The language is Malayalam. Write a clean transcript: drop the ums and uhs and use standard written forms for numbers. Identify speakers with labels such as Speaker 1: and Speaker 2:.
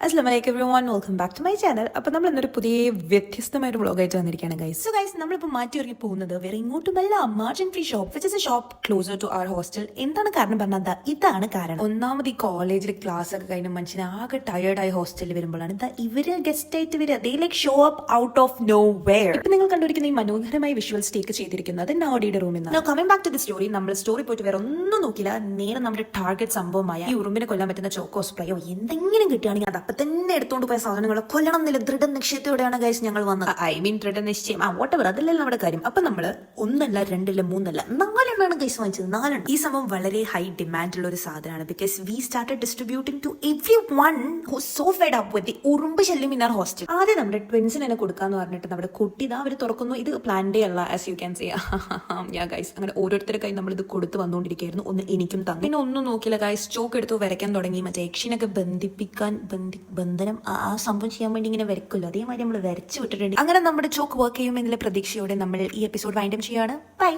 Speaker 1: അസ്സലാമലൈക്കും everyone, welcome back to my channel. അപ്പോൾ നമ്മൾ ഇന്നൊരു പുതിയ വ്യത്യസ്തമായിട്ട് വ്ളോഗായിട്ട് വന്നിരിക്കുകയാണ് ഗൈസ്. സോ ഗൈസ്, നമ്മളിപ്പോൾ മാറ്റി ഒരുങ്ങി പോകുന്നത് വേറെ ഇങ്ങോട്ടുമല്ല, margin free shop which is a shop closer to our hostel. എന്താണ് കാരണം പറഞ്ഞാൽ ഇതാണ് കാരണം. ഒന്നാമത് ഈ കോളേജിൽ ക്ലാസ് ഒക്കെ കഴിഞ്ഞ് മനുഷ്യന് ആകെ ടയേർഡായി ഹോസ്റ്റലിൽ വരുമ്പോഴാണ് ഇവര് ഗസ്റ്റ് ആയിട്ട് വരിക. They like show up out of nowhere. ഇപ്പൊ നിങ്ങൾ കണ്ടുപിടിക്കുന്ന ഈ മനോഹരമായ വിഷ്വൽസ് ടേക്ക് ചെയ്തിരിക്കുന്നത് നാഡിയുടെ റൂമിൽ നിന്ന്. Coming back to the story, നമ്മൾ സ്റ്റോറി പോയിട്ട് വേറെ ഒന്നും നോക്കില്ല, നേരെ നമ്മുടെ ടാർഗറ്റ് സംഭവമായ ഈ ഉറുമ്പിനെ കൊല്ലാൻ പറ്റുന്ന ചോക്കോ സ്പ്രേയോ എന്തെങ്കിലും കിട്ടുകയാണെങ്കിൽ അത് അപ്പൊ തന്നെ എടുത്തോണ്ട് പോയ സാധനങ്ങളെ കൊല്ലണം എന്നില്ല ദൃഢനിശ്ചയത്തോടെയാണ് ഗൈസ് ഞങ്ങൾ വന്നത്. ഐ മീൻ ദൃഢനിശ്ചയം, വോട്ടെവർ, അതല്ലല്ലോ നമ്മുടെ കാര്യം. അപ്പൊ നമ്മള് ഒന്നല്ല രണ്ടില്ല മൂന്നല്ല 4 ഗൈസ് വാങ്ങിച്ചത്. 4. ഈ സംഭവം വളരെ ഹൈ ഡിമാൻഡുള്ള ഒരു സാധനമാണ്. Because we started distributing to everyone who so fed up with the ഉറുമ്പ് ശല്യം ഇൻ അവർ ഹോസ്റ്റൽ. ആദ്യം നമ്മുടെ ട്വിൻസിന് തന്നെ കൊടുക്കാന്ന് പറഞ്ഞിട്ട് നമ്മുടെ കുട്ടി അവർ തുറക്കുന്നു. ഇത് പ്ലാൻഡേ അല്ല, as you can see. Guys അങ്ങനെ ഓരോരുത്തർക്കായി നമ്മൾ ഇത് കൊടുത്ത് വന്നുകൊണ്ടിരിക്കുകയായിരുന്നു. ഒന്ന് എനിക്കും തന്നെ. പിന്നെ ഒന്നും നോക്കില്ല ഗൈസ്, ചോക്ക് എടുത്ത് വരയ്ക്കാൻ തുടങ്ങി. മറ്റേ യക്ഷനൊക്കെ ബന്ധിപ്പിക്കാൻ ബന്ധനം ആ സംഭവം ചെയ്യാൻ വേണ്ടി ഇങ്ങനെ വരക്കുമല്ലോ, അതേമാതിരി നമ്മൾ വരച്ചു വിട്ടിട്ടുണ്ട്. അങ്ങനെ നമ്മുടെ ചോക്ക് വർക്ക് ചെയ്യുമെന്നുള്ള പ്രതീക്ഷയോടെ നമ്മൾ ഈ എപ്പിസോഡ് വൈൻഡപ്പ് ചെയ്യാണ്. ബൈ.